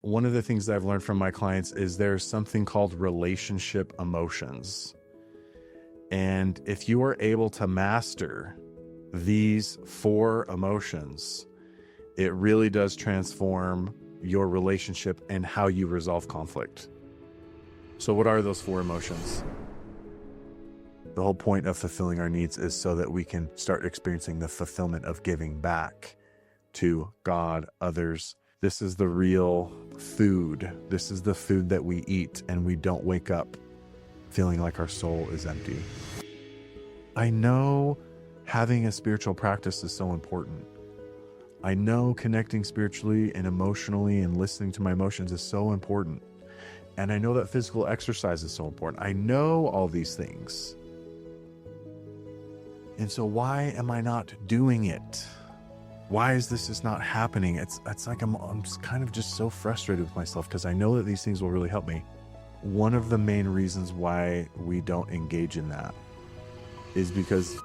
One of the things that I've learned from my clients is there's something called relationship emotions. And if you are able to master these 4 emotions, it really does transform your relationship and how you resolve conflict. So what are those 4 emotions? The whole point of fulfilling our needs is so that we can start experiencing the fulfillment of giving back to God, others. This is the real food. This is the food that we eat, and we don't wake up feeling like our soul is empty. I know having a spiritual practice is so important. I know connecting spiritually and emotionally and listening to my emotions is so important. And I know that physical exercise is so important. I know all these things. And so why am I not doing it? Why is this just not happening? It's like I'm just kind of just so frustrated with myself because I know that these things will really help me. One of the main reasons why we don't engage in that is because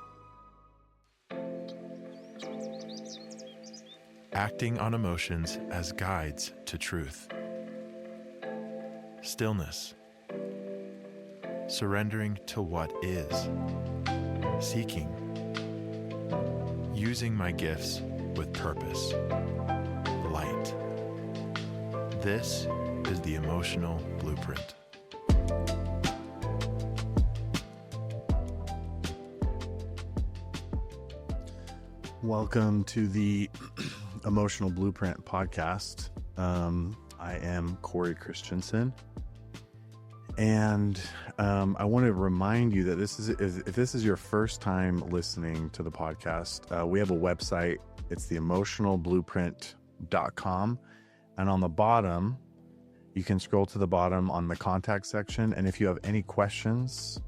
acting on emotions as guides to truth. Stillness. Surrendering to what is. Seeking. Using my gifts with purpose. Light. This is the emotional blueprint. Welcome to the Emotional Blueprint podcast. I am Corey Christensen, and I want to remind you that if this is your first time listening to the podcast, we have a website. It's theemotionalblueprint.com, and on the bottom, you can scroll to the bottom on the contact section, and if you have any questions,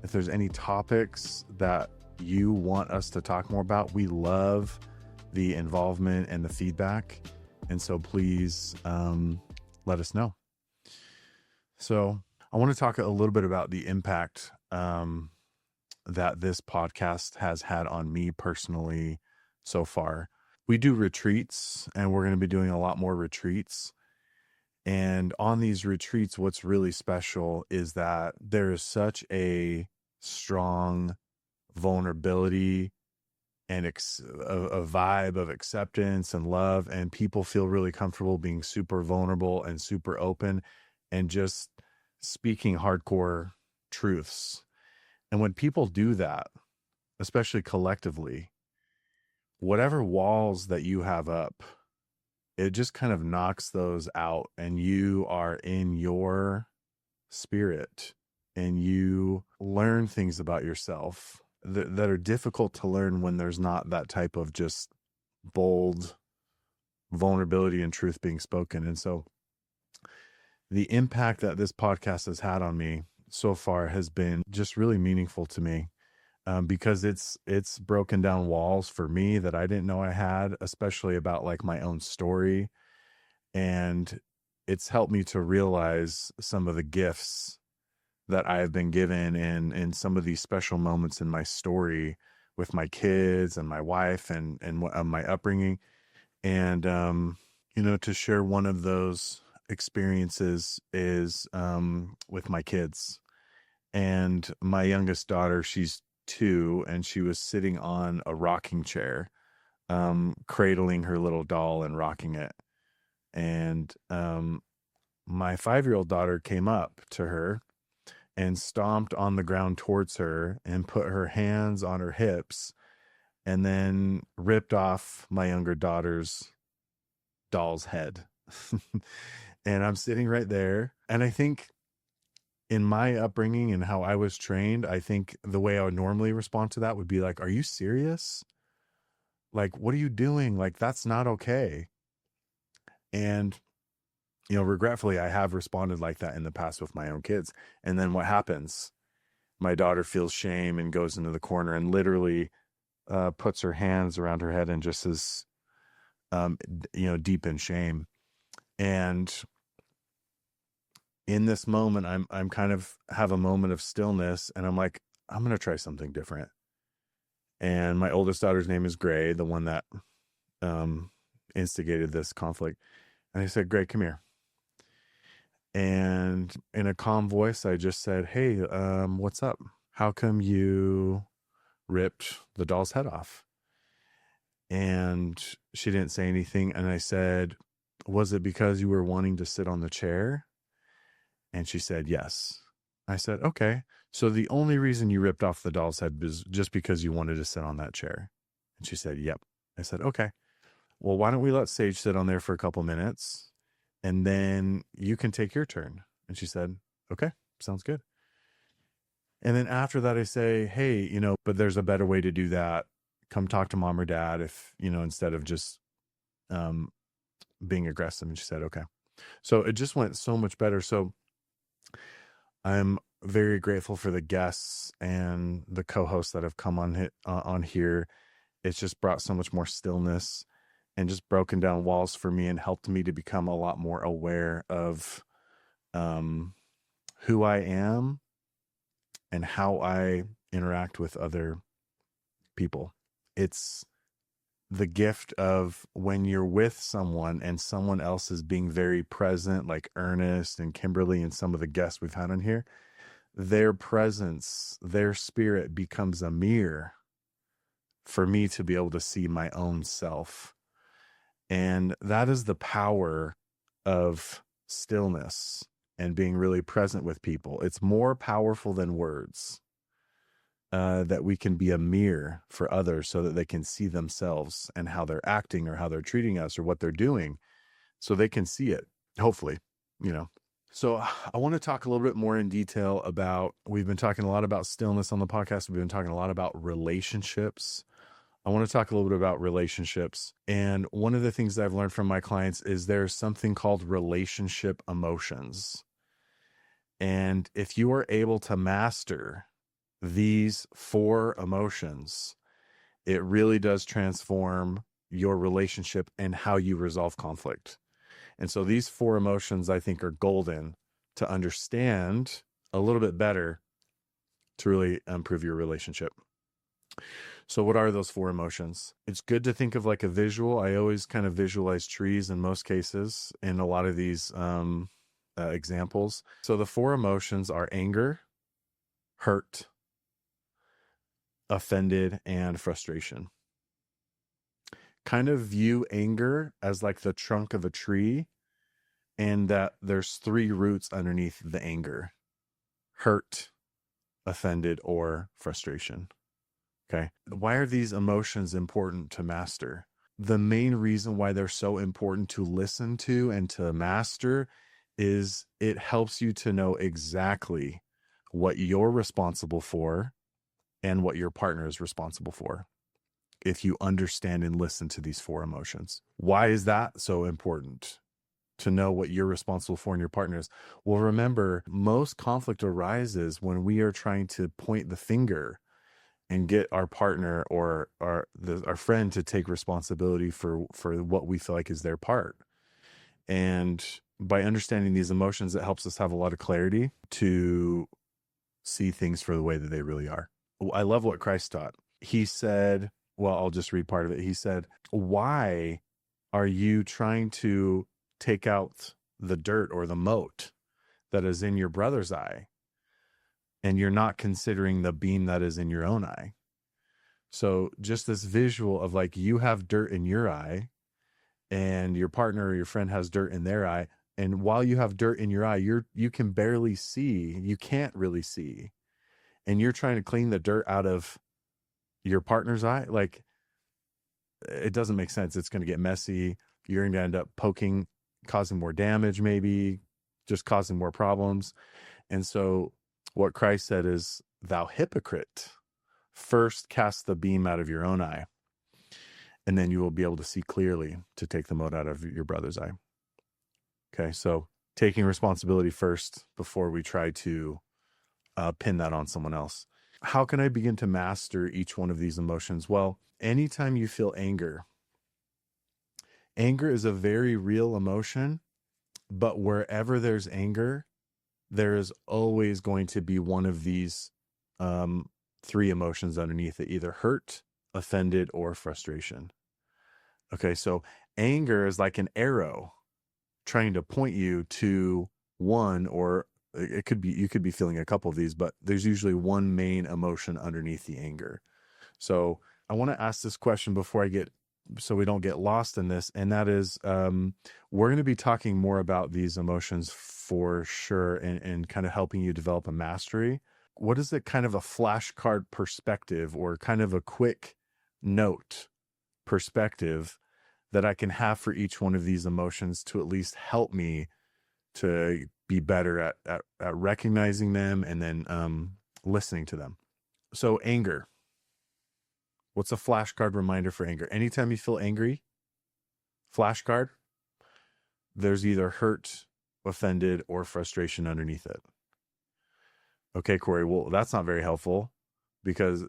if there's any topics that you want us to talk more about, we love the involvement and the feedback. And so please let us know. So I want to talk a little bit about the impact that this podcast has had on me personally so far. We do retreats, and we're going to be doing a lot more retreats. And on these retreats, what's really special is that there is such a strong vulnerability and a vibe of acceptance and love, and people feel really comfortable being super vulnerable and super open and just speaking hardcore truths. And when people do that, especially collectively, whatever walls that you have up, it just kind of knocks those out, and you are in your spirit and you learn things about yourself that are difficult to learn when there's not that type of just bold vulnerability and truth being spoken. And so the impact that this podcast has had on me so far has been just really meaningful to me, because it's broken down walls for me that I didn't know I had, especially about like my own story. And it's helped me to realize some of the gifts that I have been given in some of these special moments in my story with my kids and my wife and my upbringing. And, to share one of those experiences is with my kids. And my youngest daughter, she's 2, and she was sitting on a rocking chair, cradling her little doll and rocking it. And my 5-year-old daughter came up to her and stomped on the ground towards her and put her hands on her hips and then ripped off my younger daughter's doll's head. And I'm sitting right there. And I think in my upbringing and how I was trained, I think the way I would normally respond to that would be like, are you serious? Like, what are you doing? Like, that's not okay. And regretfully, I have responded like that in the past with my own kids. And then what happens? My daughter feels shame and goes into the corner and literally puts her hands around her head and just is, deep in shame. And in this moment, I'm kind of have a moment of stillness, and I'm like, I'm going to try something different. And my oldest daughter's name is Gray, the one that instigated this conflict. And I said, Gray, come here. And in a calm voice, I just said, "Hey, what's up? How come you ripped the doll's head off?" And she didn't say anything. And I said, "Was it because you were wanting to sit on the chair?" And she said, "Yes." I said, "Okay. So the only reason you ripped off the doll's head was just because you wanted to sit on that chair?" And she said, "Yep." I said, "Okay. Well, why don't we let Sage sit on there for a couple minutes and then you can take your turn?" And she said, "Okay, sounds good." And then after that, I say, "Hey, but there's a better way to do that. Come talk to mom or dad if, instead of just um, being aggressive." And she said, "Okay." So it just went so much better. So I'm very grateful for the guests and the co-hosts that have come on here. It's just brought so much more stillness and just broken down walls for me and helped me to become a lot more aware of who I am and how I interact with other people. It's the gift of when you're with someone and someone else is being very present, like Ernest and Kimberly and some of the guests we've had on here. Their presence, their spirit becomes a mirror for me to be able to see my own self. And that is the power of stillness and being really present with people. It's more powerful than words. That we can be a mirror for others so that they can see themselves and how they're acting or how they're treating us or what they're doing so they can see it, hopefully, So I want to talk a little bit more in detail about, we've been talking a lot about stillness on the podcast. We've been talking a lot about relationships. I want to talk a little bit about relationships. And one of the things that I've learned from my clients is there's something called relationship emotions. And if you are able to master these 4 emotions, it really does transform your relationship and how you resolve conflict. And so these 4 emotions, I think, are golden to understand a little bit better to really improve your relationship. So what are those 4 emotions? It's good to think of like a visual. I always kind of visualize trees in most cases in a lot of these examples. So the 4 emotions are anger, hurt, offended, and frustration. Kind of view anger as like the trunk of a tree, and that there's 3 roots underneath the anger: hurt, offended, or frustration. Okay. Why are these emotions important to master? The main reason why they're so important to listen to and to master is it helps you to know exactly what you're responsible for and what your partner is responsible for if you understand and listen to these 4 emotions. Why is that so important to know what you're responsible for and your partner's? Well, remember, most conflict arises when we are trying to point the finger and get our partner or our friend to take responsibility for what we feel like is their part. And by understanding these emotions, it helps us have a lot of clarity to see things for the way that they really are. I love what Christ taught. He said, well, I'll just read part of it. He said, "Why are you trying to take out the dirt or the mote that is in your brother's eye, and you're not considering the beam that is in your own eye?" So just this visual of like, you have dirt in your eye and your partner or your friend has dirt in their eye. And while you have dirt in your eye, you can barely see, you can't really see. And you're trying to clean the dirt out of your partner's eye. Like, it doesn't make sense. It's going to get messy. You're going to end up causing more damage, maybe just causing more problems. And so what Christ said is, "Thou hypocrite, first cast the beam out of your own eye, and then you will be able to see clearly to take the mote out of your brother's eye." Okay, so taking responsibility first before we try to pin that on someone else. How can I begin to master each one of these emotions? Well, anytime you feel anger is a very real emotion, but wherever there's anger, there is always going to be one of these 3 emotions underneath it: either hurt, offended, or frustration. Okay, so anger is like an arrow trying to point you to one, or it could be, you could be feeling a couple of these, but there's usually one main emotion underneath the anger. So I want to ask this question before so we don't get lost in this. And that is, we're going to be talking more about these emotions for sure, and kind of helping you develop a mastery. What is it, kind of a flashcard perspective, or kind of a quick note perspective that I can have for each one of these emotions to at least help me to be better at recognizing them, and then listening to them. So anger. What's a flashcard reminder for anger? Anytime you feel angry, flashcard, there's either hurt, offended, or frustration underneath it. Okay, Corey, well, that's not very helpful, because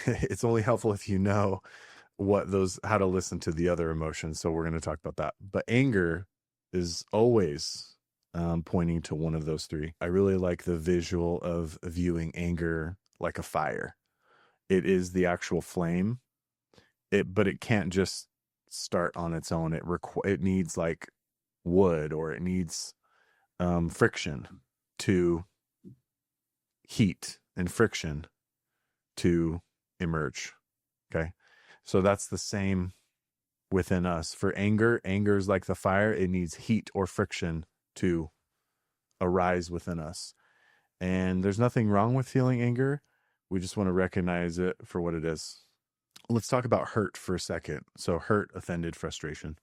it's only helpful if you know how to listen to the other emotions. So we're going to talk about that. But anger is always pointing to one of those three. I really like the visual of viewing anger like a fire. It is the actual flame, but it can't just start on its own. It needs like wood, or it needs friction to heat, and friction to emerge. Okay. So that's the same within us. For anger is like the fire. It needs heat or friction to arise within us. And there's nothing wrong with feeling anger. We just want to recognize it for what it is. Let's talk about hurt for a second. So hurt, offended, frustration.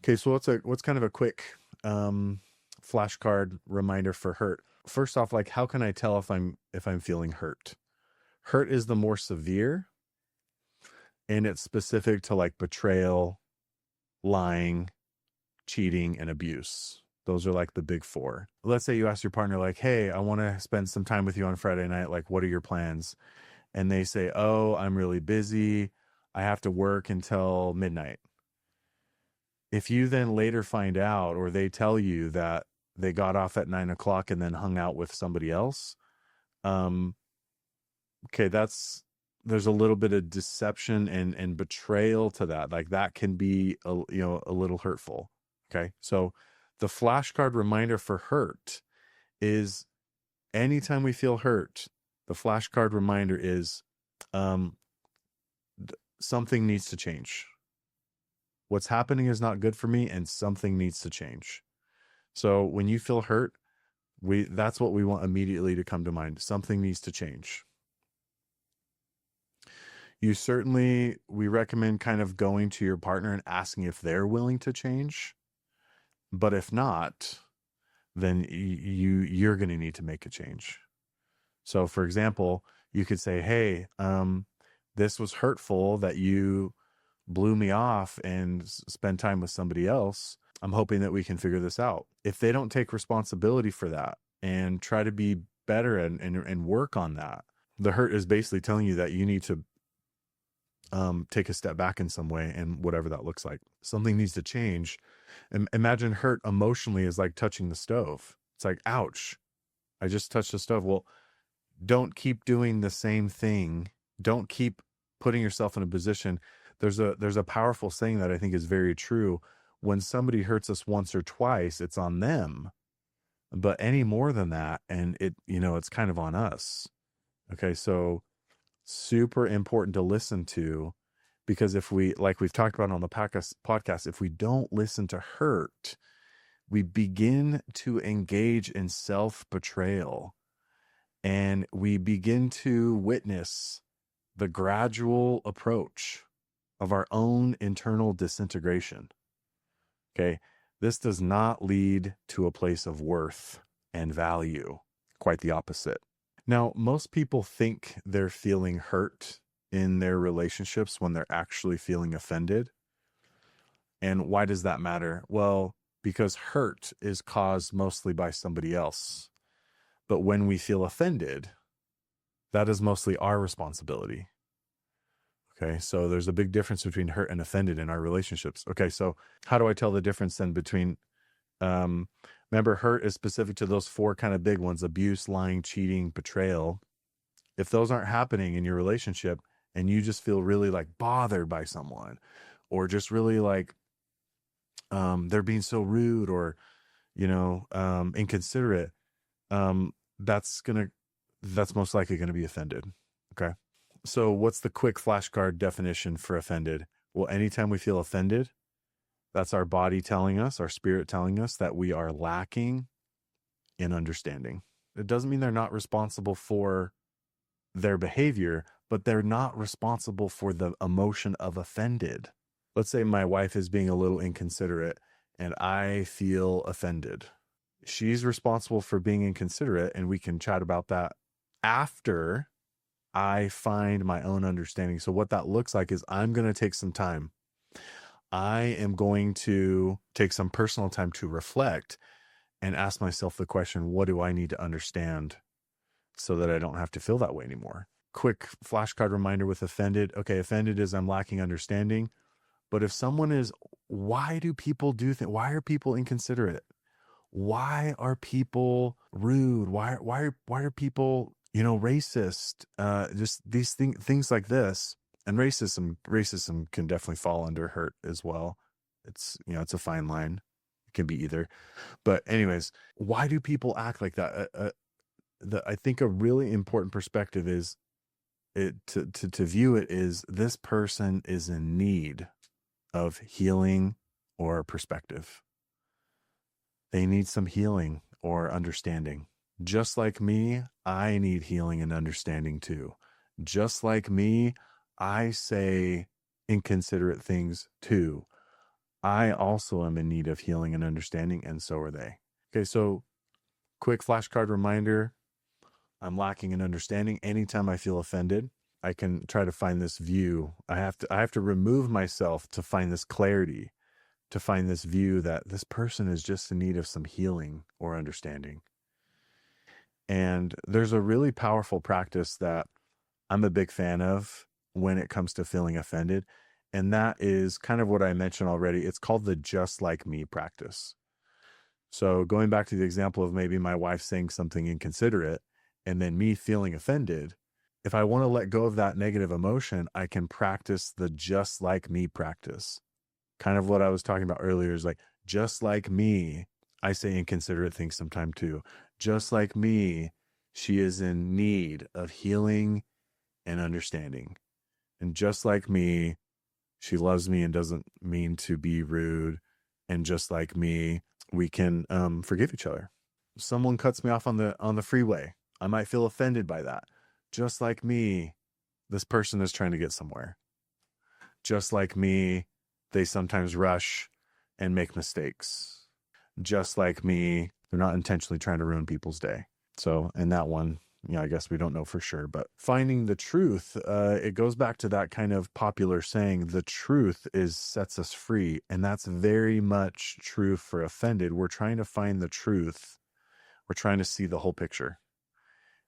Okay, so what's kind of a quick flashcard reminder for hurt? First off, like, how can I tell if I'm feeling hurt? Hurt is the more severe, and it's specific to like betrayal, lying, cheating, and abuse. Those are like the big four. Let's say you ask your partner, like, hey, I want to spend some time with you on Friday night. Like, what are your plans? And they say, oh, I'm really busy. I have to work until midnight. If you then later find out, or they tell you that they got off at 9 o'clock and then hung out with somebody else, okay, there's a little bit of deception and betrayal to that. Like, that can be a little hurtful. Okay, so the flashcard reminder for hurt is, anytime we feel hurt, the flashcard reminder is something needs to change. What's happening is not good for me, and something needs to change. So when you feel hurt, that's what we want immediately to come to mind. Something needs to change. We recommend kind of going to your partner and asking if they're willing to change. But if not, then you're going to need to make a change. So for example, you could say, hey, this was hurtful that you blew me off and spend time with somebody else. I'm hoping that we can figure this out. If they don't take responsibility for that and try to be better and work on that, the hurt is basically telling you that you need to take a step back in some way, and whatever that looks like. Something needs to change. And imagine hurt emotionally is like touching the stove. It's like, ouch, I just touched the stove. Well, don't keep doing the same thing. Don't keep putting yourself in a position. There's a powerful saying that I think is very true. When somebody hurts us once or twice, it's on them. But any more than that, and it's kind of on us. Okay, so super important to listen to, because if we, like we've talked about on the podcast, if we don't listen to hurt, we begin to engage in self-betrayal, and we begin to witness the gradual approach of our own internal disintegration. Okay, this does not lead to a place of worth and value. Quite the opposite. Now, most people think they're feeling hurt in their relationships when they're actually feeling offended. And why does that matter? Well, because hurt is caused mostly by somebody else. But when we feel offended, that is mostly our responsibility. Okay, so there's a big difference between hurt and offended in our relationships. Okay, so how do I tell the difference then between, remember, hurt is specific to those four kind of big ones: abuse, lying, cheating, betrayal. If those aren't happening in your relationship, and you just feel really like bothered by someone, or just really like they're being so rude, or inconsiderate, um, that's most likely going to be offended. Okay. So what's the quick flashcard definition for offended? Well, anytime we feel offended, that's our body telling us, our spirit telling us that we are lacking in understanding. It doesn't mean they're not responsible for their behavior, but they're not responsible for the emotion of offended. Let's say my wife is being a little inconsiderate and I feel offended. She's responsible for being inconsiderate, and we can chat about that after I find my own understanding. So what that looks like is I'm going to take some time. I am going to take some personal time to reflect and ask myself the question, what do I need to understand so that I don't have to feel that way anymore? Quick flashcard reminder with offended. Okay, offended is I'm lacking understanding. But if someone is, why do people do things? Why are people inconsiderate? Why are people rude? Why are people, racist? Just these things like this. And racism can definitely fall under hurt as well. It's a fine line. It can be either. But anyways, why do people act like that? I think a really important perspective is to view it is this person is in need of healing or perspective. They need some healing or understanding. Just like me, I need healing and understanding too. Just like me, I say inconsiderate things too. I also am in need of healing and understanding, and so are they. Okay, so quick flashcard reminder. I'm lacking in understanding. Anytime I feel offended, I can try to find this view. I have to remove myself to find this clarity, to find this view that this person is just in need of some healing or understanding. And there's a really powerful practice that I'm a big fan of when it comes to feeling offended. And that is kind of what I mentioned already. It's called the just like me practice. So going back to the example of maybe my wife saying something inconsiderate and then me feeling offended, if I want to let go of that negative emotion, I can practice the just like me practice. Kind of what I was talking about earlier is like, just like me, I say inconsiderate things sometime too. Just like me, she is in need of healing and understanding. And just like me, she loves me and doesn't mean to be rude. And just like me, we can forgive each other. Someone cuts me off on the freeway. I might feel offended by that. Just like me, this person is trying to get somewhere. Just like me, they sometimes rush and make mistakes. Just like me, they're not intentionally trying to ruin people's day. So in that one, I guess we don't know for sure, but finding the truth, it goes back to that kind of popular saying, the truth sets us free. And that's very much true for offended. We're trying to find the truth. We're trying to see the whole picture.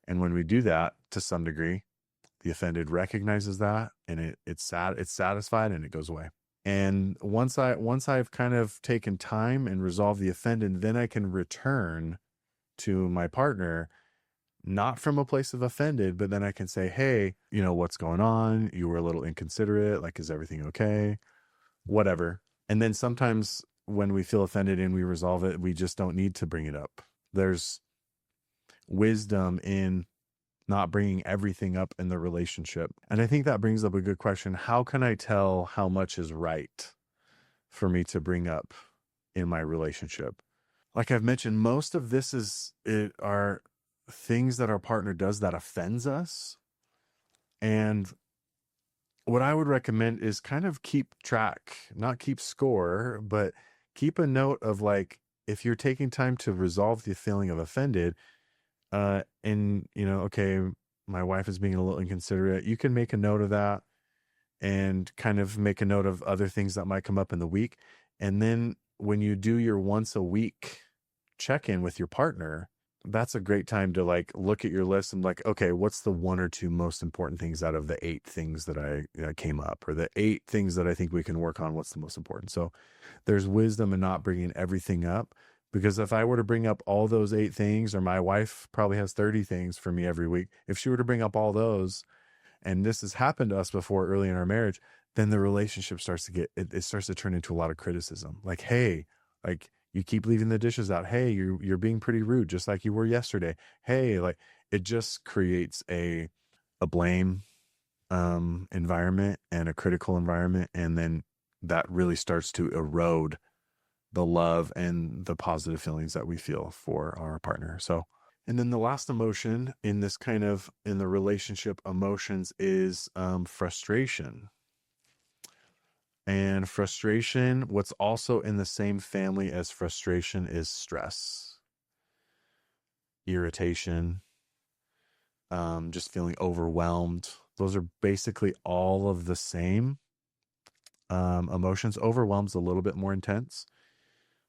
And when we do that to some degree, the offended recognizes that and it's satisfied and it goes away. And once I've kind of taken time and resolved the offended, then I can return to my partner, not from a place of offended, but then I can say, hey, what's going on? You were a little inconsiderate. Like, is everything okay? Whatever. And then sometimes when we feel offended and we resolve it, we just don't need to bring it up. There's wisdom in not bringing everything up in the relationship. And I think that brings up a good question. How can I tell how much is right for me to bring up in my relationship? Like I've mentioned, most of this are things that our partner does that offends us. And what I would recommend is kind of keep track, not keep score, but keep a note of like, if you're taking time to resolve the feeling of offended, okay, my wife is being a little inconsiderate, you can make a note of that and kind of make a note of other things that might come up in the week. And then when you do your once a week check-in with your partner, that's a great time to like look at your list and like, okay, what's the one or two most important things out of the 8 things that I came up, or the 8 things that I think we can work on? What's the most important? So there's wisdom in not bringing everything up, because if I were to bring up all those 8 things, or my wife probably has 30 things for me every week, if she were to bring up all those, and this has happened to us before early in our marriage, then the relationship starts to it starts to turn into a lot of criticism. Like, hey, like, You keep leaving the dishes out. Hey, you're being pretty rude, just like you were yesterday. Hey, like, it just creates a blame environment and a critical environment, and then that really starts to erode the love and the positive feelings that we feel for our partner. So, and then the last emotion in this kind of in the relationship emotions is frustration. And frustration, what's also in the same family as frustration, is stress, irritation, just feeling overwhelmed. Those are basically all of the same emotions. Overwhelmed's a little bit more intense,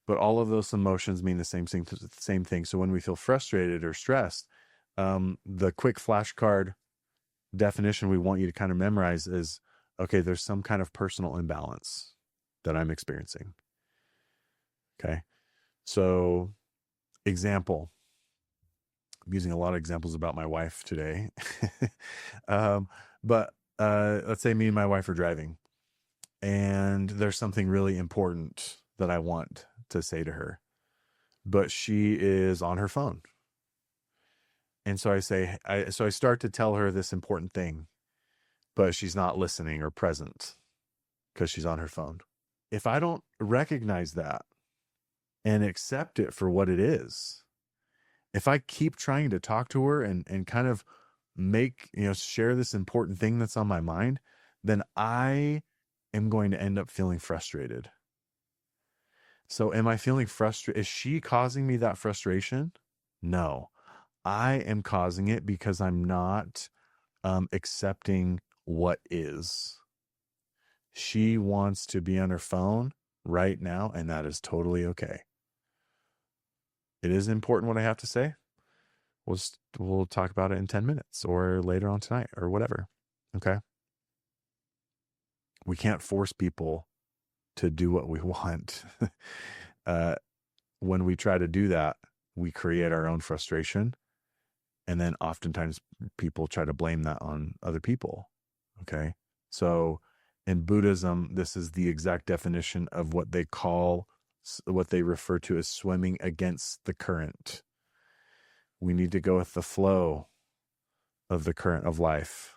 but all of those emotions mean the same thing. Same thing. So when we feel frustrated or stressed, the quick flashcard definition we want you to kind of memorize is, okay, there's some kind of personal imbalance that I'm experiencing. Okay. So, example, I'm using a lot of examples about my wife today. But let's say me and my wife are driving, and there's something really important that I want to say to her, but she is on her phone. And so I start to tell her this important thing, but she's not listening or present because she's on her phone. If I don't recognize that and accept it for what it is, if I keep trying to talk to her and kind of share this important thing that's on my mind, then I am going to end up feeling frustrated. So am I feeling frustrated? Is she causing me that frustration? No, I am causing it because I'm not accepting what is. She wants to be on her phone right now, and that is totally okay. It is important what I have to say. We'll talk about it in 10 minutes or later on tonight or whatever. Okay. We can't force people to do what we want. When we try to do that, we create our own frustration. And then oftentimes people try to blame that on other people. Okay. So in Buddhism, this is the exact definition of what they refer to as swimming against the current. We need to go with the flow of the current of life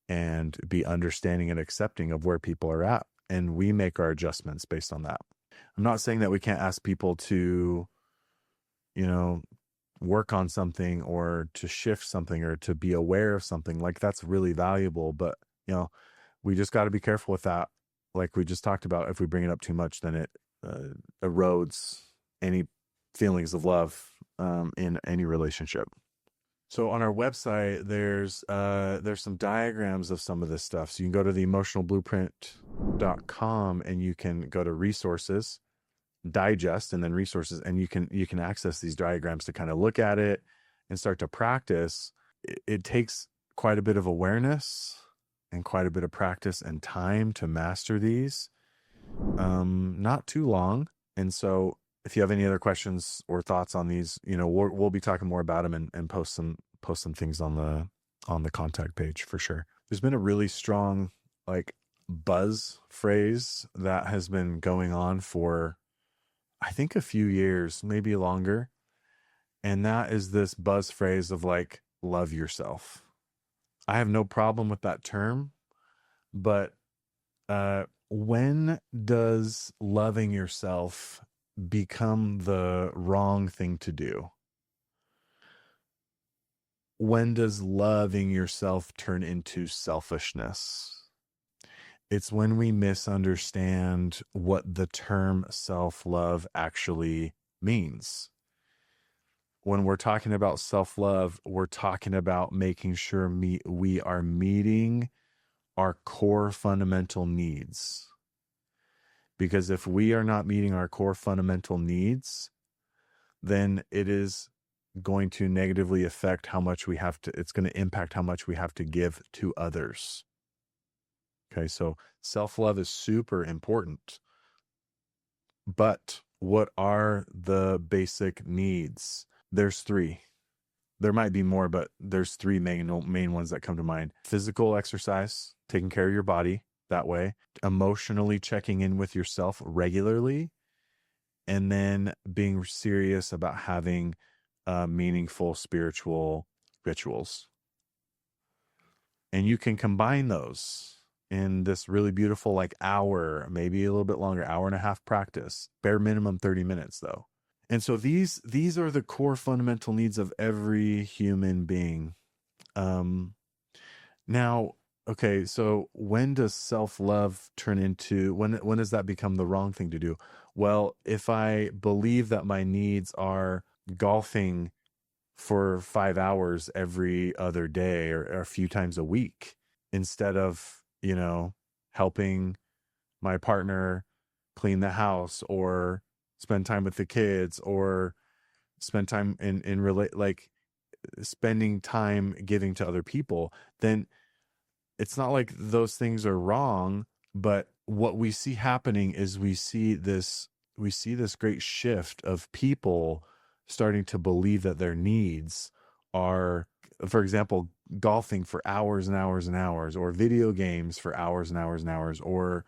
and be understanding and accepting of where people are at. And we make our adjustments based on that. I'm not saying that we can't ask people to, work on something or to shift something or to be aware of something. Like, that's really valuable. But, we just got to be careful with that. Like we just talked about, if we bring it up too much, then it erodes any feelings of love in any relationship. So on our website, there's some diagrams of some of this stuff. So you can go to the emotionalblueprint.com and you can go to resources, digest, and then resources, and you can access these diagrams to kind of look at it and start to practice. It takes quite a bit of awareness and quite a bit of practice and time to master these. Not too long. And so if you have any other questions or thoughts on these, we'll be talking more about them and post some things on the contact page for sure. There's been a really strong buzz phrase that has been going on for, I think, a few years, maybe longer. And that is this buzz phrase of love yourself. I have no problem with that term, but when does loving yourself become the wrong thing to do? When does loving yourself turn into selfishness? It's when we misunderstand what the term self-love actually means. When we're talking about self-love, we're talking about making sure we are meeting our core fundamental needs. Because if we are not meeting our core fundamental needs, then it is going to negatively affect it's going to impact how much we have to give to others. Okay, so self-love is super important. But what are the basic needs? There's 3. There might be more, but there's 3 main ones that come to mind. Physical exercise, taking care of your body that way, emotionally checking in with yourself regularly, and then being serious about having meaningful spiritual rituals. And you can combine those in this really beautiful, like hour, maybe a little bit longer, hour and a half practice, bare minimum 30 minutes though. And so these are the core fundamental needs of every human being. Now, okay, so when does self-love turn into, when does that become the wrong thing to do? Well, if I believe that my needs are golfing for 5 hours every other day or a few times a week instead of, helping my partner clean the house or spend time with the kids or spend time in relate, like spending time giving to other people, then it's not like those things are wrong. But what we see happening is we see this great shift of people starting to believe that their needs are, for example, golfing for hours and hours and hours, or video games for hours and hours and hours, or,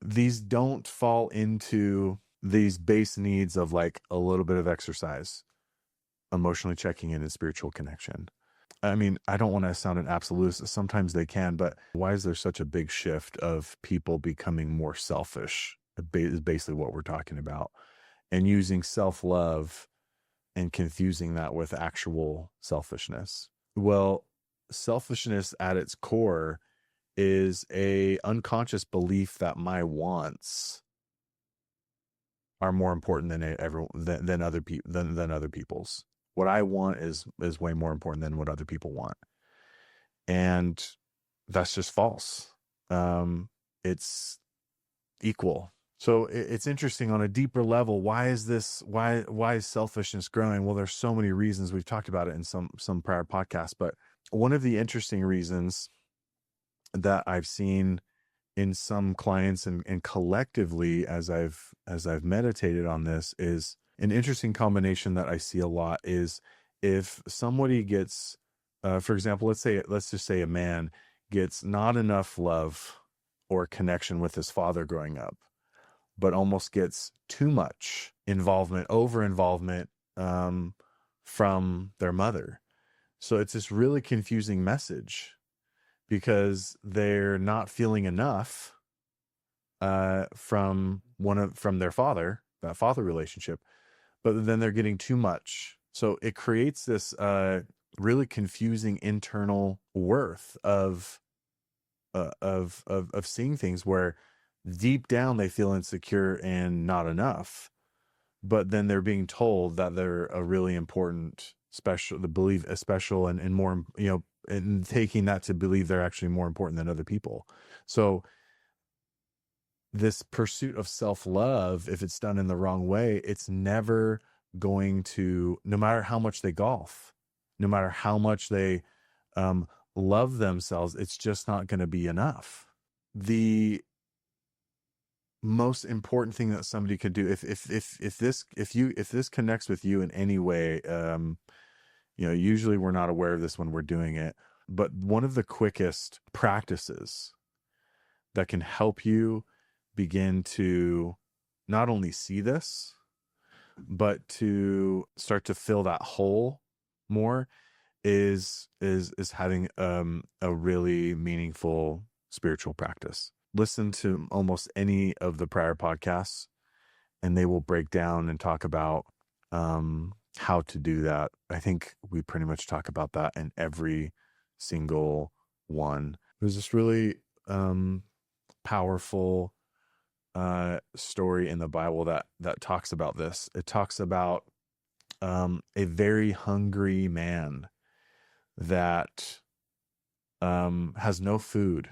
these don't fall into these base needs of like a little bit of exercise, emotionally checking in, and spiritual connection. I mean, I don't want to sound an absolutist. Sometimes they can, but why is there such a big shift of people becoming more selfish? Is basically what we're talking about, and using self-love and confusing that with actual selfishness. Well, selfishness at its core is a unconscious belief that my wants are more important than other people than other people's. What I want is way more important than what other people want, and that's just false. It's equal. So it's interesting on a deeper level. Why is selfishness growing? Well, there's so many reasons. We've talked about it in some prior podcasts, but one of the interesting reasons that I've seen in some clients and collectively as I've meditated on this is an interesting combination that I see a lot is if somebody gets, for example, let's just say a man gets not enough love or connection with his father growing up, but almost gets too much over involvement from their mother. So it's this really confusing message because they're not feeling enough from their father, that father relationship, but then they're getting too much. So it creates this really confusing internal worth of seeing things where deep down they feel insecure and not enough, but then they're being told that they're a really important, special, the believe a special and more, and taking that to believe they're actually more important than other people. So this pursuit of self-love, if it's done in the wrong way, it's never going to, no matter how much they golf, no matter how much they love themselves, it's just not going to be enough. The most important thing that somebody could do, if this connects with you in any way, usually we're not aware of this when we're doing it, but one of the quickest practices that can help you begin to not only see this, but to start to fill that hole more is having a really meaningful spiritual practice. Listen to almost any of the prior podcasts and they will break down and talk about how to do that. I think we pretty much talk about that in every single one. There's this really powerful story in the Bible that talks about this. It talks about a very hungry man that has no food,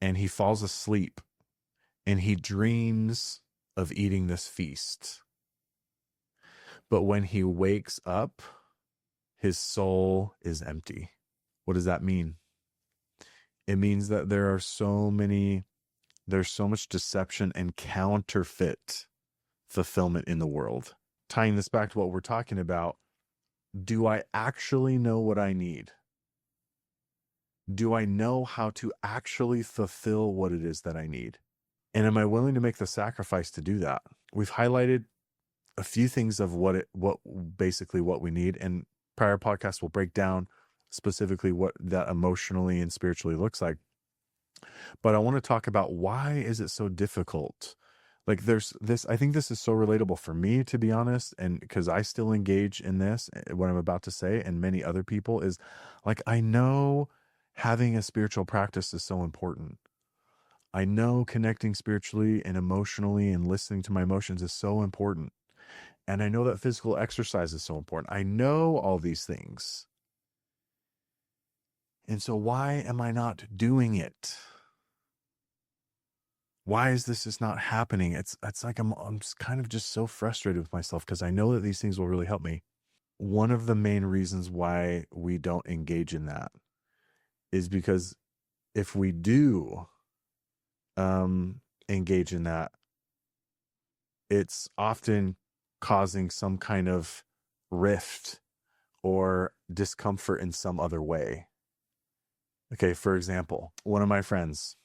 and he falls asleep and he dreams of eating this feast. But when he wakes up, his soul is empty. What does that mean? It means that there's so much deception and counterfeit fulfillment in the world. Tying this back to what we're talking about, do I actually know what I need? Do I know how to actually fulfill what it is that I need? And am I willing to make the sacrifice to do that? We've highlighted a few things of what basically what we need. And prior podcasts will break down specifically what that emotionally and spiritually looks like. But I want to talk about, why is it so difficult? Like, there's this, I think this is so relatable for me, to be honest. And because I still engage in this, what I'm about to say, and many other people, is like, I know having a spiritual practice is so important. I know connecting spiritually and emotionally and listening to my emotions is so important. And I know that physical exercise is so important. I know all these things. And so why am I not doing it? Why is this just not happening? It's like I'm just kind of just so frustrated with myself, because I know that these things will really help me. One of the main reasons why we don't engage in that is because if we do engage in that, it's often causing some kind of rift or discomfort in some other way. Okay, for example, one of my friends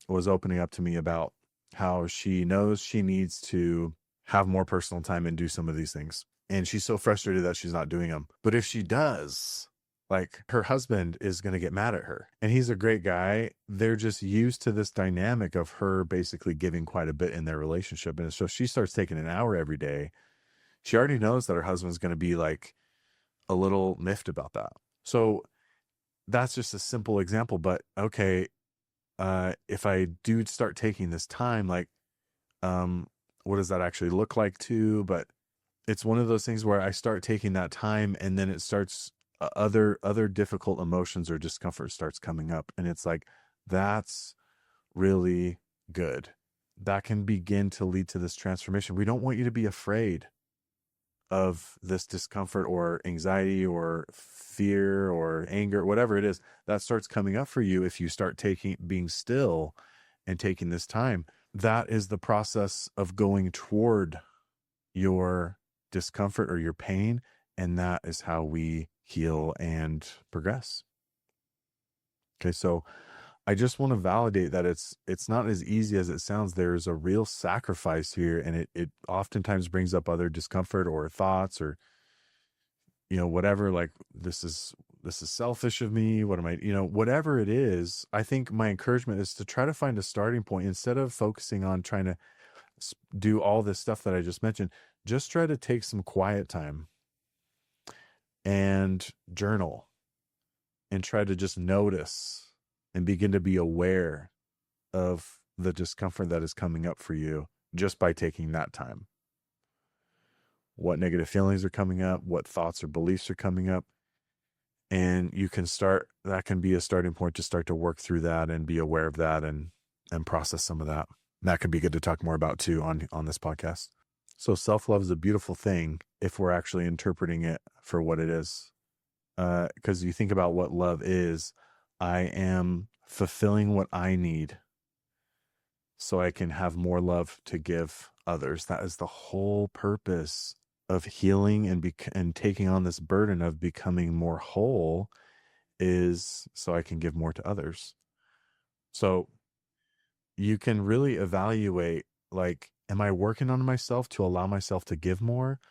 was opening up to me about how she knows she needs to have more personal time and do some of these things. And she's so frustrated that she's not doing them. But if she does, like, her husband is going to get mad at her. And he's a great guy. They're just used to this dynamic of her basically giving quite a bit in their relationship. And so she starts taking an hour every day. She already knows that her husband's going to be like a little miffed about that. So that's just a simple example. But okay, if I do start taking this time, like, what does that actually look like too? But it's one of those things where I start taking that time, and then it starts, other difficult emotions or discomfort starts coming up. And it's like, that's really good. That can begin to lead to this transformation. We don't want you to be afraid of this discomfort or anxiety or fear or anger, whatever it is that starts coming up for you. If you start being still and taking this time, that is the process of going toward your discomfort or your pain. And that is how we heal and progress. Okay. So I just want to validate that it's not as easy as it sounds. There's a real sacrifice here, and it oftentimes brings up other discomfort or thoughts, or, whatever, like, this is selfish of me. What am I, whatever it is. I think my encouragement is to try to find a starting point, instead of focusing on trying to do all this stuff that I just mentioned. Just try to take some quiet time and journal, and try to just notice and begin to be aware of the discomfort that is coming up for you, just by taking that time. What negative feelings are coming up, what thoughts or beliefs are coming up. And that can be a starting point to start to work through that and be aware of that, and process some of that. That could be good to talk more about too on this podcast. So self-love is a beautiful thing if we're actually interpreting it for what it is. Because you think about what love is. I am fulfilling what I need so I can have more love to give others. That is the whole purpose of healing and taking on this burden of becoming more whole, is so I can give more to others. So you can really evaluate, like, am I working on myself to allow myself to give more?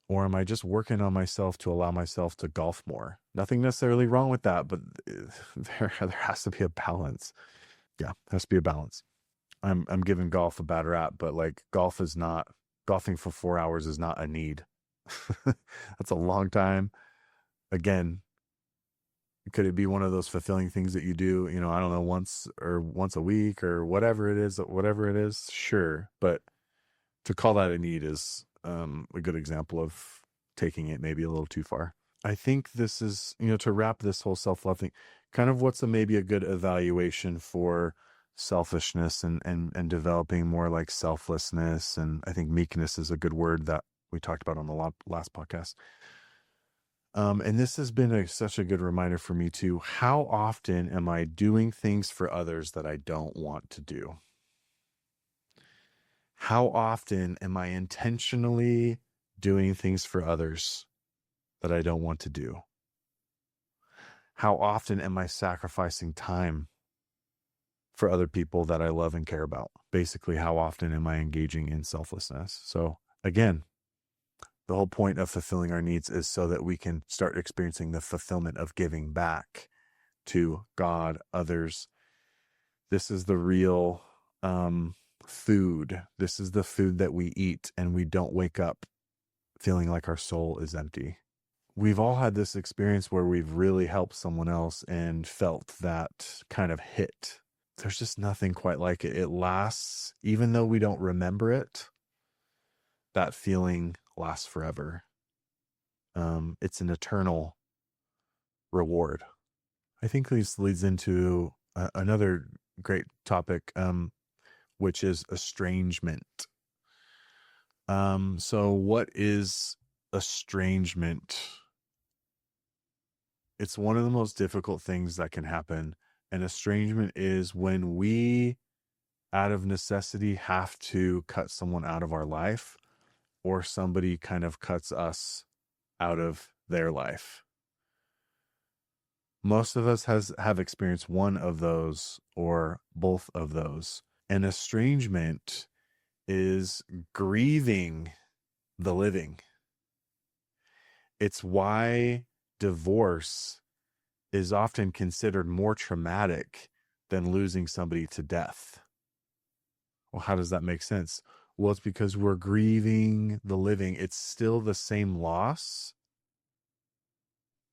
Or am I just working on myself to allow myself to golf more? Nothing necessarily wrong with that, but there has to be a balance. Yeah, has to be a balance. I'm giving golf a bad rap, but like, golfing for 4 hours is not a need. That's a long time. Again, could it be one of those fulfilling things that you do, I don't know, once a week or whatever it is, sure. But to call that a need is a good example of taking it maybe a little too far. I think this is, to wrap this whole self-love thing, kind of what's maybe a good evaluation for selfishness and developing more like selflessness. And I think meekness is a good word that we talked about on the last podcast. And this has been such a good reminder for me too. How often am I doing things for others that I don't want to do? How often am I intentionally doing things for others that I don't want to do? How often am I sacrificing time for other people that I love and care about. Basically, how often am I engaging in selflessness? So again, the whole point of fulfilling our needs is so that we can start experiencing the fulfillment of giving back to God, others. This is the real food. This is the food that we eat, and we don't wake up feeling like our soul is empty. We've all had this experience where we've really helped someone else and felt that kind of hit. There's just nothing quite like it. It lasts, even though we don't remember it, that feeling lasts forever. It's an eternal reward. I think this leads into another great topic, which is estrangement. So what is estrangement? It's one of the most difficult things that can happen. And estrangement is when we, out of necessity, have to cut someone out of our life, or somebody kind of cuts us out of their life. Most of us have experienced one of those or both of those. And estrangement is grieving the living. It's why divorce is often considered more traumatic than losing somebody to death. Well, how does that make sense? Well, it's because we're grieving the living. It's still the same loss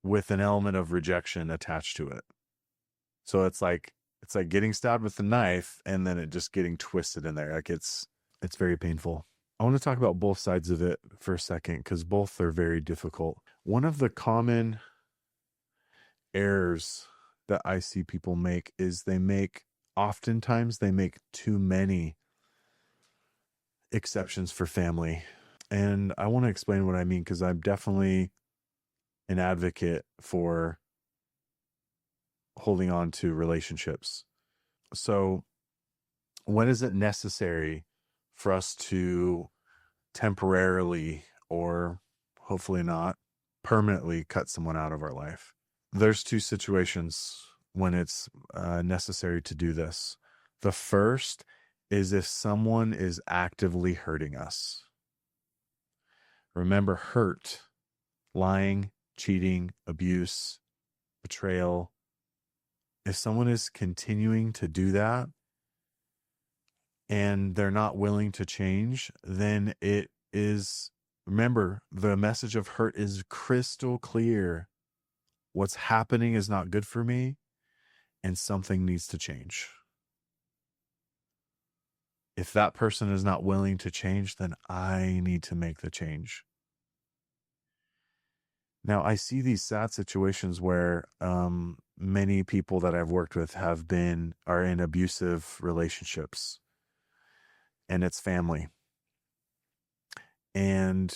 with an element of rejection attached to it. So it's like getting stabbed with a knife and then it just getting twisted in there. Like it's very painful. I want to talk about both sides of it for a second, because both are very difficult. One of the common errors that I see people make is oftentimes they make too many exceptions for family. And I want to explain what I mean, because I'm definitely an advocate for holding on to relationships. So when is it necessary for us to temporarily, or hopefully not permanently, cut someone out of our life? There's two situations when it's necessary to do this. The first is if someone is actively hurting us. Remember, hurt, lying, cheating, abuse, betrayal. If someone is continuing to do that and they're not willing to change, then it is, remember, the message of hurt is crystal clear. What's happening is not good for me, and something needs to change. If that person is not willing to change, then I need to make the change. Now, I see these sad situations where many people that I've worked with are in abusive relationships, and it's family. And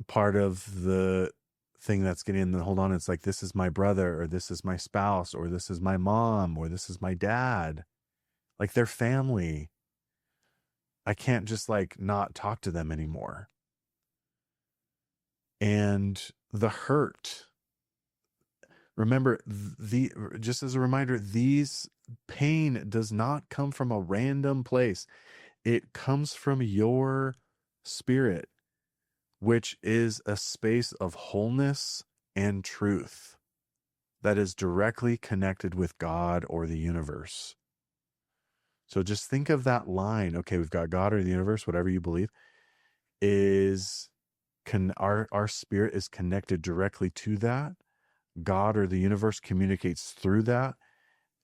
part of the thing that's getting them to hold on, it's like, this is my brother, or this is my spouse, or this is my mom, or this is my dad. Like, they're family. I can't just not talk to them anymore. And the hurt, remember, just as a reminder, these pain does not come from a random place. It comes from your spirit, which is a space of wholeness and truth that is directly connected with God or the universe. So just think of that line. Okay, we've got God or the universe, whatever you believe, our spirit is connected directly to that. God or the universe communicates through that.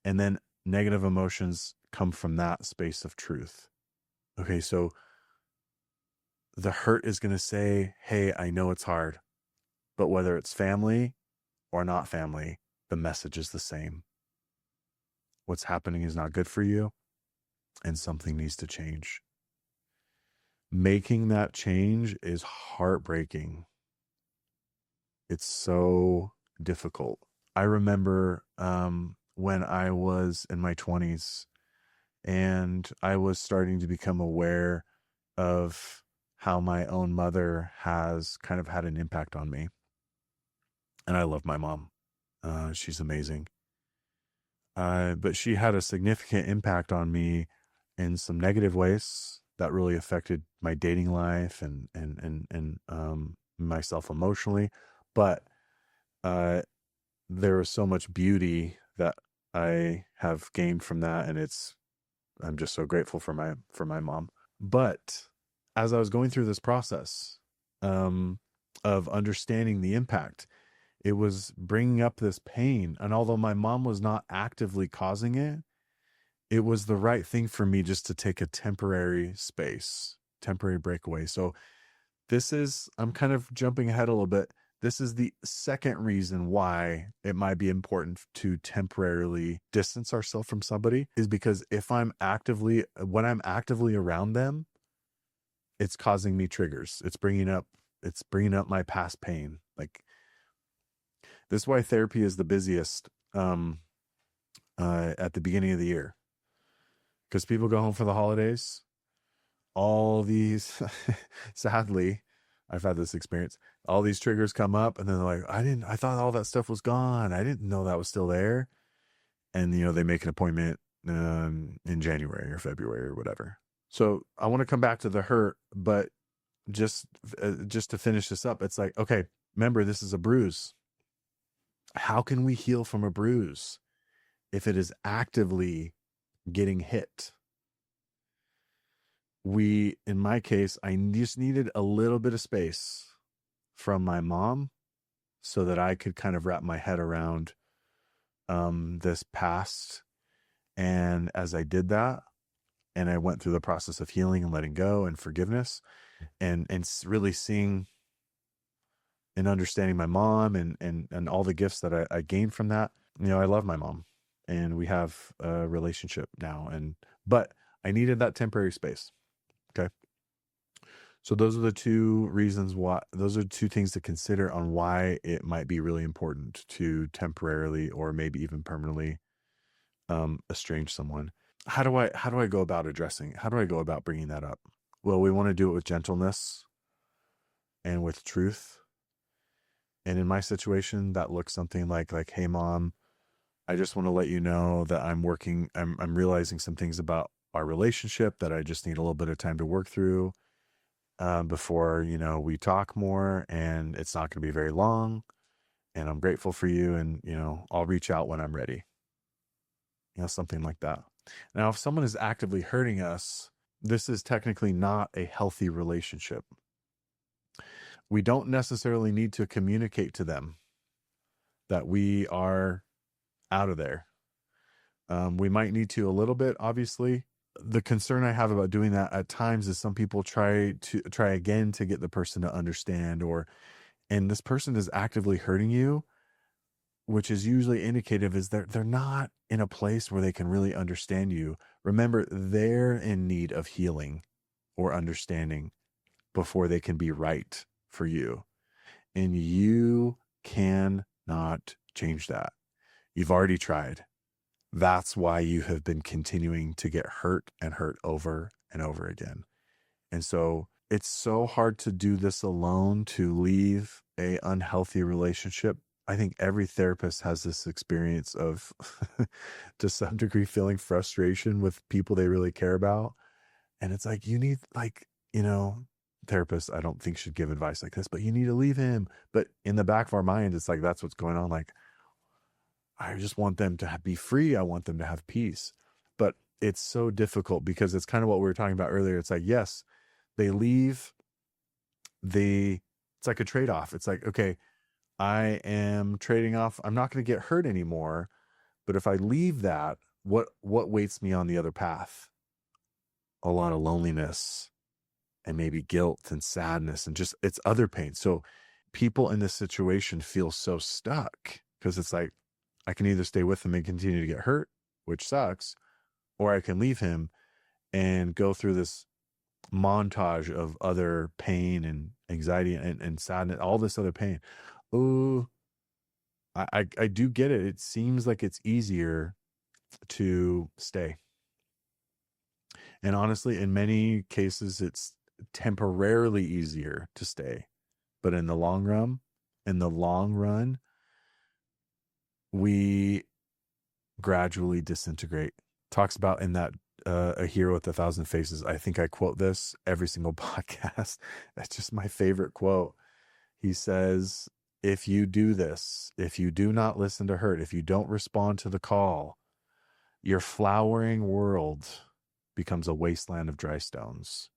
And then negative emotions come from that space of truth. Okay, so the hurt is going to say, hey, I know it's hard, but whether it's family or not family, the message is the same. What's happening is not good for you, and something needs to change. Making that change is heartbreaking. It's so difficult. I remember when I was in my 20s and I was starting to become aware of how my own mother has kind of had an impact on me. And I love my mom. She's amazing. But she had a significant impact on me in some negative ways that really affected my dating life and myself emotionally. But uh, there was so much beauty that I have gained from that, and I'm just so grateful for my mom. But as I was going through this process um, of understanding the impact, it was bringing up this pain. And although my mom was not actively causing it, it was the right thing for me just to take a temporary space, temporary breakaway. So I'm kind of jumping ahead a little bit. This is the second reason why it might be important to temporarily distance ourselves from somebody, is because when I'm actively around them, it's causing me triggers. It's bringing up my past pain. Like, this is why therapy is the busiest at the beginning of the year, because people go home for the holidays. All these, sadly, I've had this experience. All these triggers come up, and then they're like, I thought all that stuff was gone. I didn't know that was still there. And, they make an appointment in January or February or whatever. So I want to come back to the hurt, but just to finish this up, it's like, okay, remember, this is a bruise. How can we heal from a bruise if it is actively getting hit? In my case, I just needed a little bit of space from my mom so that I could kind of wrap my head around this past. And as I did that, and I went through the process of healing and letting go and forgiveness and really seeing and understanding my mom and all the gifts that I gained from that, I love my mom, and we have a relationship now. But I needed that temporary space. Okay. So those are the two things to consider on why it might be really important to temporarily or maybe even permanently estrange someone. How do I go about how do I go about bringing that up? Well, we want to do it with gentleness and with truth. And in my situation, that looks something like, hey, Mom, I just want to let you know that I'm realizing some things about our relationship that I just need a little bit of time to work through before, we talk more, and it's not going to be very long, and I'm grateful for you. And, I'll reach out when I'm ready, something like that. Now, if someone is actively hurting us, this is technically not a healthy relationship. We don't necessarily need to communicate to them that we are out of there. We might need to a little bit, obviously. The concern I have about doing that at times is some people try again to get the person to understand, and this person is actively hurting you, which is usually indicative is they're not in a place where they can really understand you. Remember, they're in need of healing or understanding before they can be right for you. And you cannot change that. You've already tried. That's why you have been continuing to get hurt and hurt over and over again. And so it's so hard to do this alone, to leave a unhealthy relationship. I think every therapist has this experience of, to some degree, feeling frustration with people they really care about. And it's like, you need, therapists, I don't think should give advice like this, but you need to leave him. But in the back of our mind, it's like, that's what's going on. Like, I just want them to be free. I want them to have peace. But it's so difficult because it's kind of what we were talking about earlier. It's like, yes, they leave. It's like a trade-off. It's like, okay, I am trading off. I'm not going to get hurt anymore. But if I leave that, what waits me on the other path? A lot of loneliness and maybe guilt and sadness and just it's other pain. So people in this situation feel so stuck because it's like, I can either stay with him and continue to get hurt, which sucks, or I can leave him and go through this montage of other pain and anxiety and sadness, all this other pain. Oh, I do get it. It seems like it's easier to stay. And honestly, in many cases, it's temporarily easier to stay. But in the long run, we gradually disintegrate. Talks about in that A Hero with a Thousand Faces. I think I quote this every single podcast. That's just my favorite quote. He says, if you do this, if you do not listen to hurt, if you don't respond to the call, your flowering world becomes a wasteland of dry stones.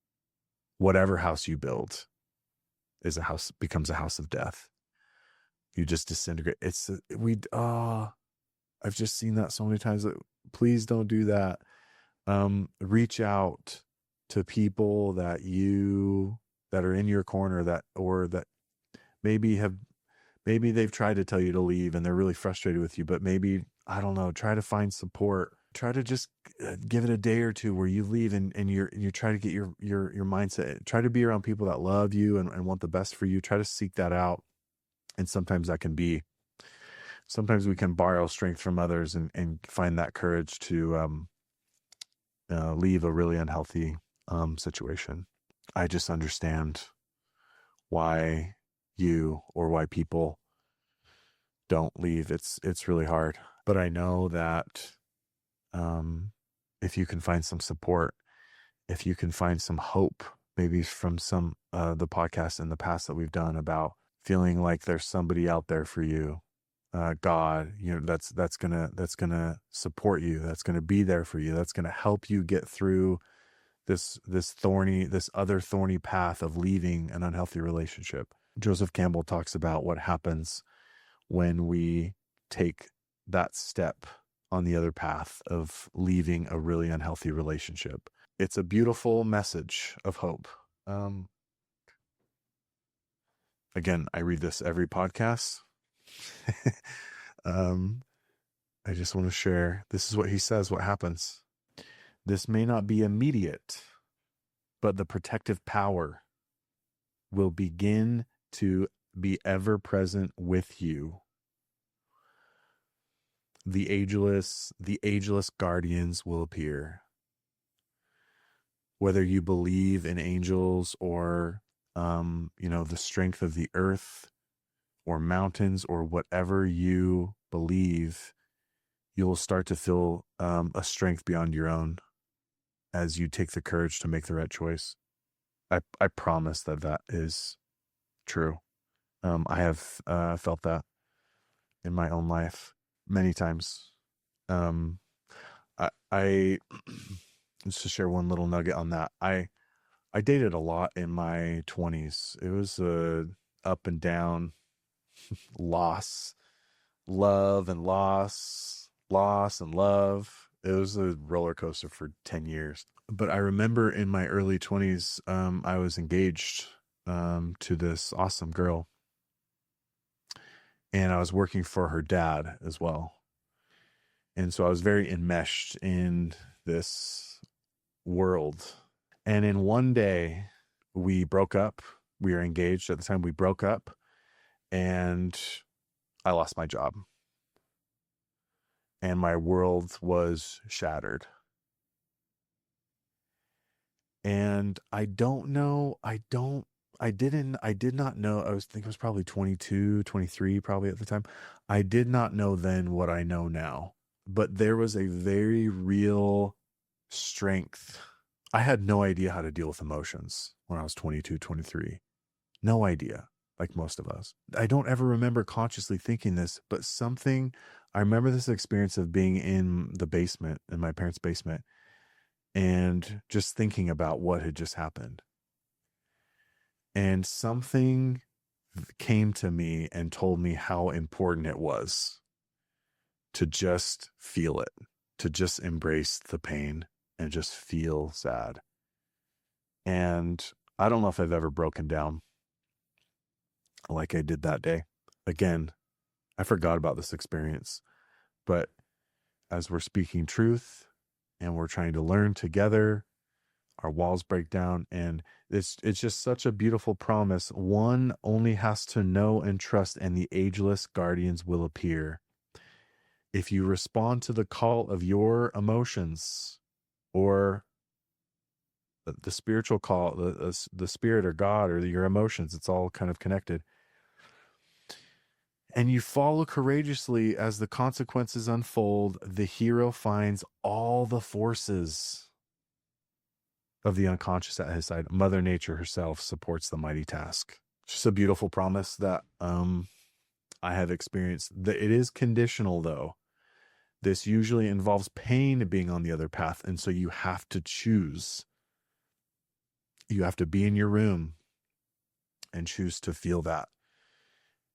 Whatever house you build becomes a house of death. You just disintegrate. I've just seen that so many times. Please don't do that. Reach out to people that are in your corner that maybe they've tried to tell you to leave and they're really frustrated with you, but maybe, I don't know, try to find support. Try to just give it a day or two where you leave and you try to get your mindset. Try to be around people that love you and want the best for you. Try to seek that out. And sometimes we can borrow strength from others and find that courage to leave a really unhealthy situation. I just understand why people don't leave. It's really hard, but I know that if you can find some support, if you can find some hope, maybe from some the podcasts in the past that we've done about feeling like there's somebody out there for you, God, that's gonna support you, that's gonna be there for you, that's gonna help you get through this other thorny path of leaving an unhealthy relationship. Joseph Campbell talks about what happens when we take that step on the other path of leaving a really unhealthy relationship. It's a beautiful message of hope. Again, I read this every podcast. I just want to share. This is what he says, what happens. This may not be immediate, but the protective power will begin to be ever present with you. The ageless guardians will appear. Whether you believe in angels or, the strength of the earth or mountains or whatever you believe, you'll start to feel a strength beyond your own as you take the courage to make the right choice. I promise that is true. I have felt that in my own life many times. I just to share one little nugget on that. I dated a lot in my 20s. It was a up and down, loss, love and loss and love. It was a roller coaster for 10 years. But I remember in my early 20s, I was engaged to this awesome girl. And I was working for her dad as well. And so I was very enmeshed in this world. And in one day, we broke up. We were engaged at the time. We broke up and I lost my job. And my world was shattered. And I did not know, I think I was probably 22, 23 probably at the time. I did not know then what I know now, but there was a very real strength. I had no idea how to deal with emotions when I was 22, 23. No idea, like most of us. I don't ever remember consciously thinking this, but I remember this experience of being in my parents' basement, and just thinking about what had just happened. And something came to me and told me how important it was to just feel it, to just embrace the pain and just feel sad. And I don't know if I've ever broken down like I did that day. Again, I forgot about this experience, but as we're speaking truth and we're trying to learn together, our walls break down, and it's just such a beautiful promise. One only has to know and trust, and the ageless guardians will appear. If you respond to the call of your emotions or the spiritual call, the spirit or God or your emotions, it's all kind of connected. And you follow courageously as the consequences unfold. The hero finds all the forces of the unconscious at his side. Mother Nature herself supports the mighty task. It's just a beautiful promise that I have experienced. It is conditional, though. This usually involves pain being on the other path, and so you have to choose. You have to be in your room and choose to feel that.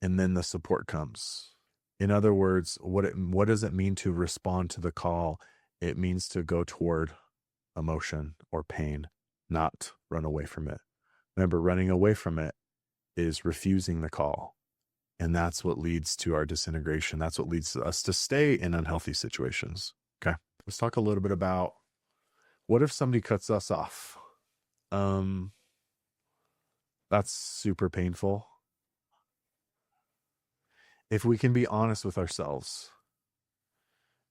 And then the support comes. In other words, what does it mean to respond to the call? It means to go toward emotion or pain, not run away from it. Remember, running away from it is refusing the call. And that's what leads to our disintegration. That's what leads us to stay in unhealthy situations. Okay. Let's talk a little bit about what if somebody cuts us off? That's super painful. If we can be honest with ourselves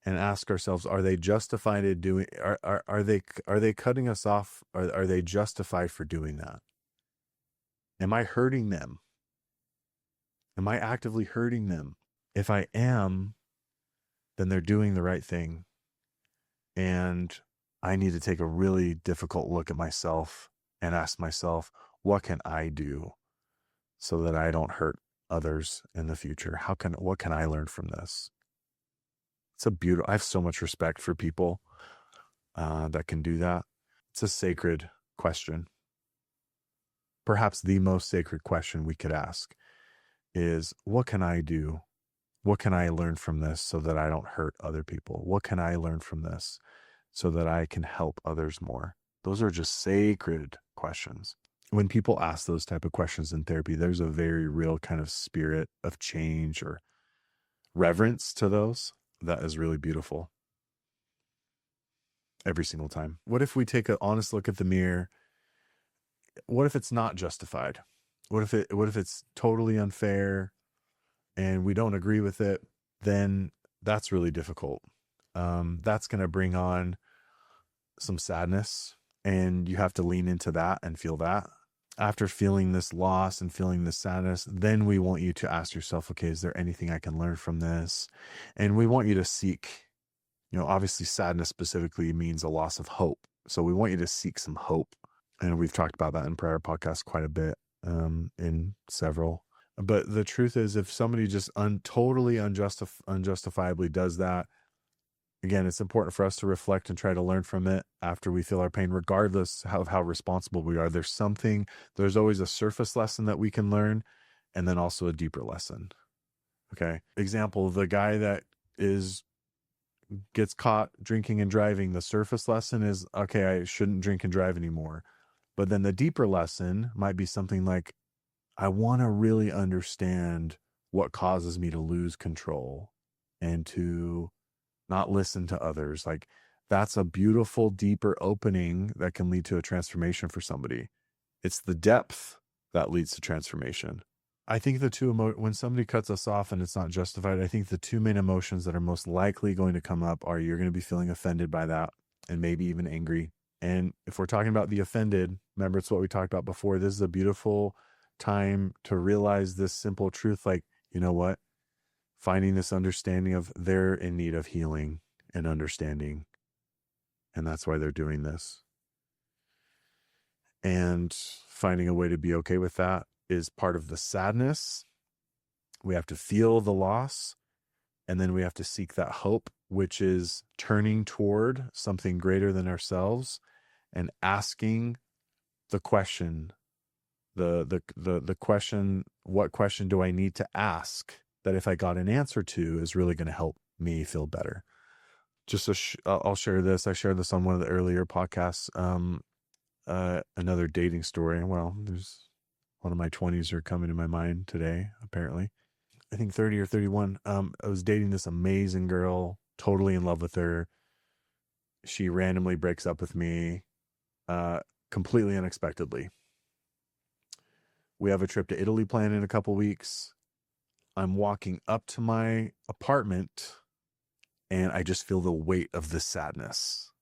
and ask ourselves, are they justified in doing, are they cutting us off? Are they justified for doing that? Am I hurting them? Am I actively hurting them? If I am, then they're doing the right thing. And I need to take a really difficult look at myself and ask myself, what can I do so that I don't hurt others in the future? What can I learn from this? It's I have so much respect for people that can do that. It's a sacred question. Perhaps the most sacred question we could ask is, what can I do? What can I learn from this so that I don't hurt other people? What can I learn from this so that I can help others more? Those are just sacred questions. When people ask those type of questions in therapy, there's a very real kind of spirit of change or reverence to those that is really beautiful every single time. What if we take an honest look at the mirror? What if it's not justified? What if it's totally unfair and we don't agree with it? Then that's really difficult. That's going to bring on some sadness, and you have to lean into that and feel that. After feeling this loss and feeling this sadness, then we want you to ask yourself, okay, is there anything I can learn from this? And we want you to seek, obviously sadness specifically means a loss of hope. So we want you to seek some hope. And we've talked about that in prior podcasts quite a bit, in several. But the truth is, if somebody just totally unjustifiably does that, again, it's important for us to reflect and try to learn from it after we feel our pain, regardless of how responsible we are. There's always a surface lesson that we can learn, and then also a deeper lesson. Okay. Example, the guy that gets caught drinking and driving, the surface lesson is, okay, I shouldn't drink and drive anymore. But then the deeper lesson might be something like, I want to really understand what causes me to lose control and to not listen to others. Like, that's a beautiful, deeper opening that can lead to a transformation for somebody. It's the depth that leads to transformation. I think when somebody cuts us off and it's not justified, I think the two main emotions that are most likely going to come up are you're going to be feeling offended by that and maybe even angry. And if we're talking about the offended, remember, it's what we talked about before. This is a beautiful time to realize this simple truth. Like, you know what? Finding this understanding of they're in need of healing and understanding. And that's why they're doing this. And finding a way to be okay with that is part of the sadness. We have to feel the loss. And then we have to seek that hope, which is turning toward something greater than ourselves and asking the question, the question, what question do I need to ask that if I got an answer to is really going to help me feel better? I'll share this. I shared this on one of the earlier podcasts. Another dating story. Well, there's one of my 20s are coming to my mind today, apparently. I think 30 or 31. I was dating this amazing girl, totally in love with her. She randomly breaks up with me, completely unexpectedly. We have a trip to Italy planned in a couple weeks. I'm walking up to my apartment and I just feel the weight of the sadness.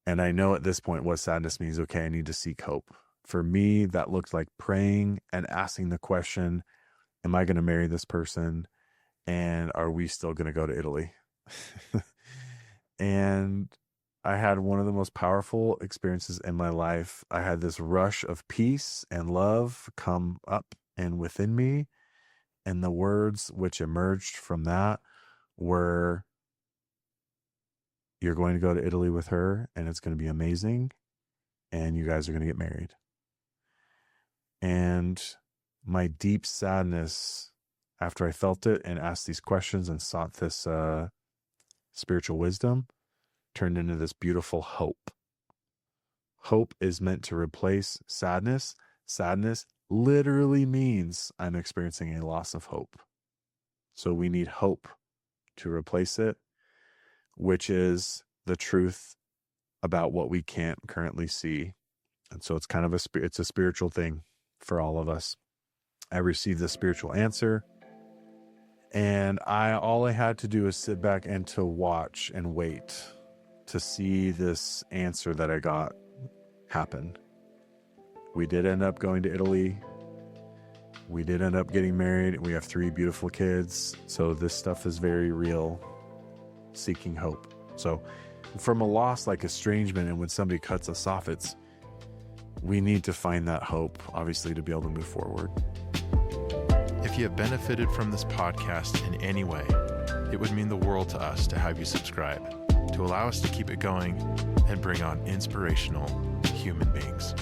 And I know at this point what sadness means. Okay, I need to seek hope. For me, that looked like praying and asking the question, Am I going to marry this person? And are we still going to go to Italy? And I had one of the most powerful experiences in my life. I had this rush of peace and love come up and within me. And the words which emerged from that were, you're going to go to Italy with her and it's going to be amazing. And you guys are going to get married. And my deep sadness after I felt it and asked these questions and sought this spiritual wisdom turned into this beautiful hope. Hope is meant to replace sadness. Sadness literally means I'm experiencing a loss of hope. So we need hope to replace it, which is the truth about what we can't currently see. And so it's kind of it's a spiritual thing for all of us. I received this spiritual answer, and all I had to do is sit back and to watch and wait to see this answer that I got happen. We did end up going to Italy. We did end up getting married. We have 3 beautiful kids. So this stuff is very real. Seeking hope. So from a loss like estrangement, and when somebody cuts us off, we need to find that hope, obviously, to be able to move forward. If you have benefited from this podcast in any way, it would mean the world to us to have you subscribe, to allow us to keep it going and bring on inspirational human beings.